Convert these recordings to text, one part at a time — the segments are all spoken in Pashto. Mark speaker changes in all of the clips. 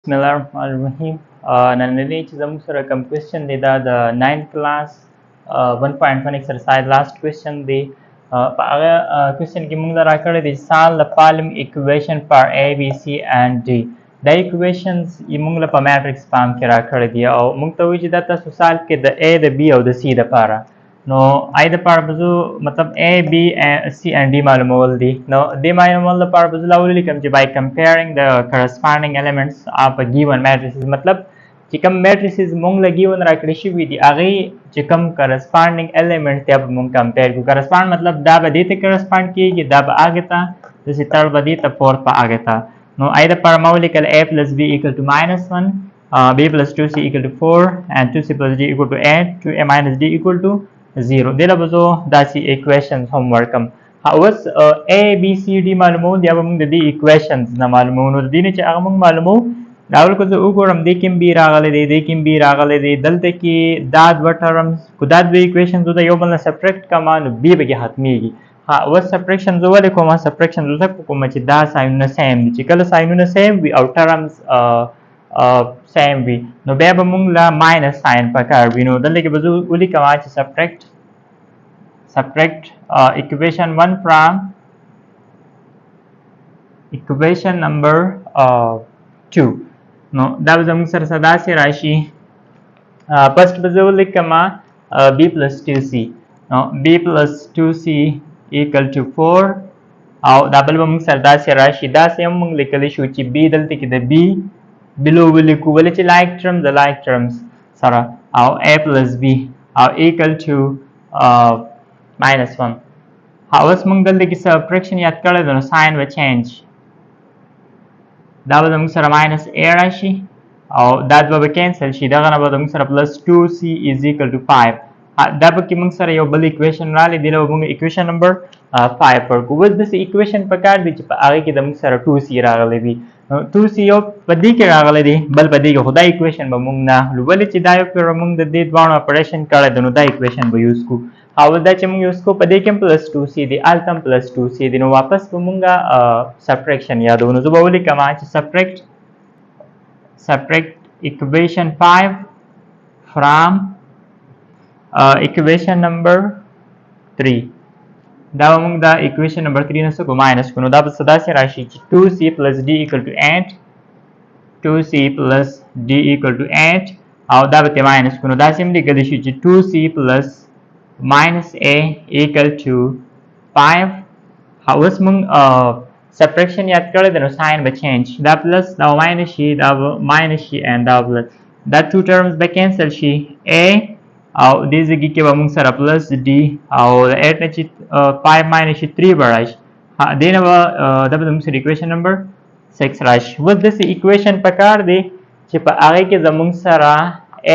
Speaker 1: Bismillahirrahmanirrahim. Nandini چې زموږ سره کوم question دی دا د 9th class 1.1 exercise last question دی. په هغه question کې موږ راکړی دی solve the following equation for A, B, C and D. دا equations موږ له په matrix فارم کې راکړی دی او موږ ته وایي چې دا تاسو solve کې د A د B او د C لپاره. نو آی د پاره بزو مطلب A, B, C and D معلومول دي. نو د معلومول لپاره بزو لاول لیکم چې by comparing the corresponding elements of a given matrices مطلب چې کوم matrices مونږ له given راکړي شوي دي هغه چې کوم corresponding elements ته مونږ compare کوو. correspond مطلب دا به دې ته correspond کیږي دا به هغه ته داسې تړ به دې ته fourth به هغه ته. نو آی د پاره ما ولیکل A plus B equal to -1 B plus 2C equal to 4 and 2C plus D equal to 8 2A minus D equal to 0. دله بزو داسې equations homework هم اوس A B C D معلومو دی به موږ د دې equations نه معلومو. نو د دې نه چې هغه موږ معلومو دا ول کو زه وګورم دې کې B راغلی دی دې کې B راغلی دی دلته کې دا دوه terms کو دا دوه equations د یو بل نه subtract کما نو B به حتمیږي. اوس subtraction زه ولې کوم subtraction زه کوم چې دا ساينونه سیم دي چې کله ساينونه سیم وي او terms same وي نو بیا به موږ لا minus sign پکار وي. نو دلته کې به زه ولیکم چې subtract equation 1 from equation number 2. نو دا به زموږ سره صدا سي راشي. first به زه ولیکم B plus 2C. نو B plus 2C equal to 4 او دا بل به موږ سره دا سي راشي. دا سي هم موږ لیکلی شو چې B دلته کې د B below ولیکو ولې چې like terms سره او A plus B او equal to -1. اوس موږ دلته کې subtraction یاد کړی نو sign will change. دا به زموږ سره -a راشي او دا دوه به cancel شي دغه نه به زموږ سره plus 2c is equal to 5. دا به کې موږ سره یو بل equation رالی دی له موږ equation number 5 ورکو. اوس داسې equation پکار دی چې په هغه کې د موږ سره 2c راغلی وي. 2c یو په دې کې راغلی دی بل په دې کې خو دا equation به موږ نه لو ولې چې دا یو پر موږ د دې دواړو اپریشن کړی دی نو دا equation به یوز کو او دا چې موږ یوز کو په دې کې plus 2c دی التم plus 2c دی. نو واپس به موږ subtraction یادو. نو زه به ولیکم چې subtract equation 5 from equation number 3. دا موږ دا equation number 3 نه څه کو minus کو. نو دا به صدا سي راشي چې 2c plus d equal to 8 2c plus d equal to 8 او دا به minus کو. نو دا سیم لیکل شي چې 2c plus minus a equal to 5. اوس موږ subtraction یاد کړی دی نو sign به change. دا plus دا minus شي دا minus شي and دا plus دا two terms به cancel شي a او دې ځای کې به موږ سره plus d او 8 نه چې 5 minus شي 3 به راشي. دې نه به دا به زموږ سره equation number 6 راشي. اوس داسې equation پکار دی چې په هغې کې زموږ سره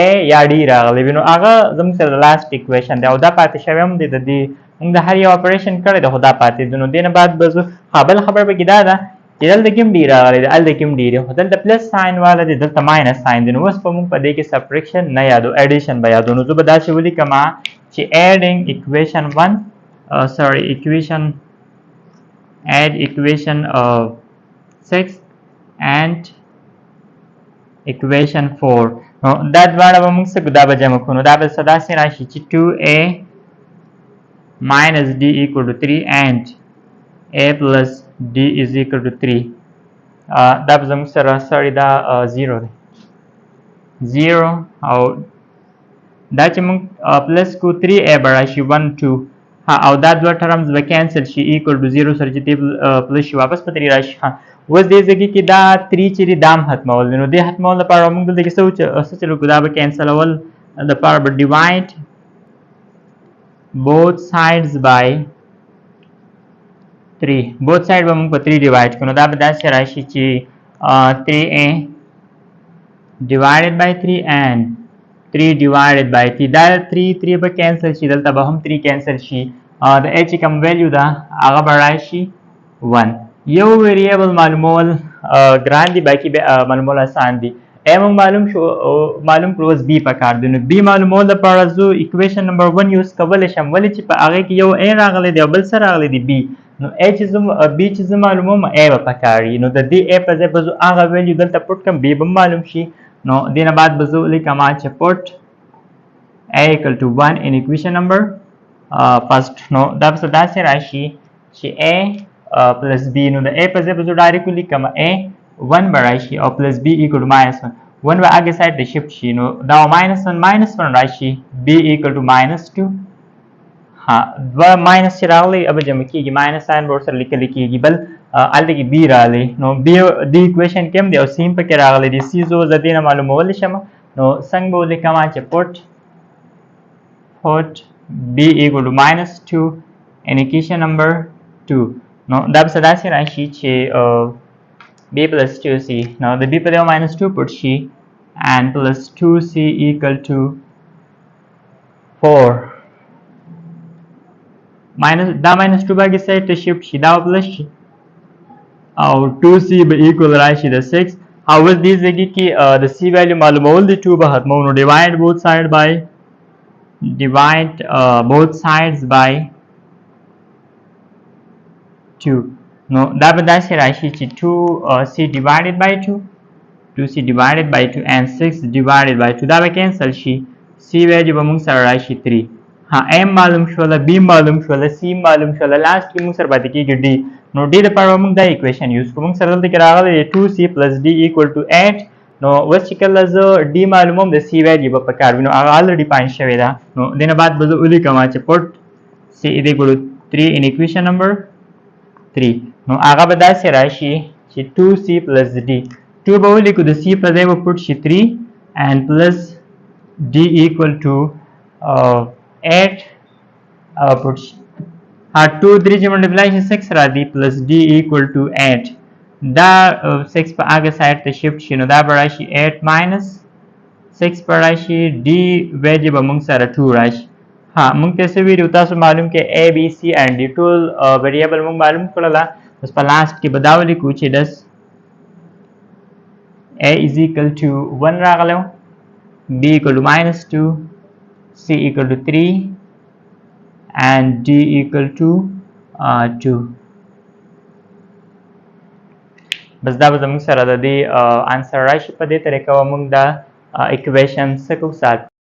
Speaker 1: A یا D راغلی وي نو هغه زموږ سره last equation دی او دا پاتې شوی هم دی د دې موږ د هر یو اپریشن کړی دی خو دا پاتې دی. نو دې نه بعد به زه بله خبره پکې دا ده چې دلته کې هم D راغلی دی هلته کې هم D دی خو دلته پلس ساین والا دی دلته ماینس ساین دی. نو اوس به موږ په دې کې subtraction نه یادو ایډیشن به یادو. نو زه به داسې ولیکم چې adding equation 6 and equation 4. نو دا دواړه به موږ څه دا به جمع کړو. نو دا به صدا سي راشي چې 2a minus d equal to 3 and a plus d is equal to 3. دا به زموږ سره سوري دا 0 دی 0 او دا چې موږ پلس کو 3a به راشي 1 2 او دا دوه terms به cancel شي equal to 0 سره چې دې پلس شي واپس په 3 راشي. اوس دې ځای کې دا 3 چې دی دام ختمول دی نو دې ختمول لپاره موږ دلته کې څه چلو کو دا به کینسلول لپاره به divide both sides by 3 both side به موږ په 3 divide کړو. دا به داسې راشي چې 3a divided by 3 and 3 divided by 3 دا 3 به cancel شي دلته به هم 3 cancel شي د a چې کوم value ده هغه به راشي 1. یو ویریبل معلومول ګران دي باقي معلومول آسان دي. a موږ معلوم کړو اوس b پکار دی. نو b معلومول لپاره زه equation number 1 یوز کولی شم ولې چې په هغې کې یو a راغلی دی او بل څه راغلی دی b. نو A چې B چې زه معلوموم A به پکاري نو د دې A په ځای به زه هغه ویلیو دلته پټ کړم B به معلوم شي نو دې نه بعد به زه ولیکم چې put A equal to 1 in equation number first نو دا به داسې راشي چې A plus B نو د A په ځای به زه ډایرکټ ولیکم A 1 به راشي او plus B equal to -1 1 به هغې سایډ ته شفټ شي نو دا -1 راشي B equal to -2 ها دوه ماینس چې راغلی अब جمع کېږي ماینس ساین به ورسره لیکل کېږي بل هلته کې بي راغلی نو بي د ایکویشن کې هم دی او سی هم پکې راغلی دی سی زه د دې نه معلومولی شم نو څنګه به ولیکم چې put B equal to -2 in equation number 2 نو دا به داسې راشي چې B plus 2C نو د B په ځای -2 put شي and plus 2C equal to 4 دا -2 باقي سایډ ته شفټ شي دا پلس شي او 2C به ایکول راشي د 6 او اوس دې ځای کې د C ویلیو معلومول دي 2 به ختمو نو divide both sides by 2 نو دا به داسې راشي چې 2C divided by 2 2C divided by 2 and 6 divided by 2 دا به کینسل شي C ویلیو به موږ سره راشي 3 ها M معلوم شوله B معلوم شوله C معلوم شوله لاست کې موږ سره پاتې کېږي D نو D لپاره موږ دا ایکویشن یوز کوو موږ سره دلته کې راغلی 2C plus D equal to 8 نو اوس چې کله زه D معلوموم د C ویلیو به پکار وي نو هغه الریډي فایند شوې ده نو دې نه بعد به زه ولیکم چې put C is equal to 3 in equation number 3 نو هغه به داسې راشي چې 2C plus D 2 به ولیکو د C په ځای به put شي 3 and plus D equal to 8 put 2 3 چې multiply شي 6 راځي plus D equal to 8 دا 6 په هغه سایډ ته شفټ شي نو دا به راشي 8 minus 6 به راشي D ویلیو به موږ سره 2 راشي ها موږ ته څه ویلي تاسو معلوم کې A B C and D ټول ویریبل موږ معلوم کړله اوس په لاست کې به دا ولیکو چې دس A is equal to 1 راغلی B equal to -2 C equal to 3 and D equal to 2 بس دا به زموږ سره د دې انسر راشي په دې طریقه به موږ دا اکویشن څه کوو ساتو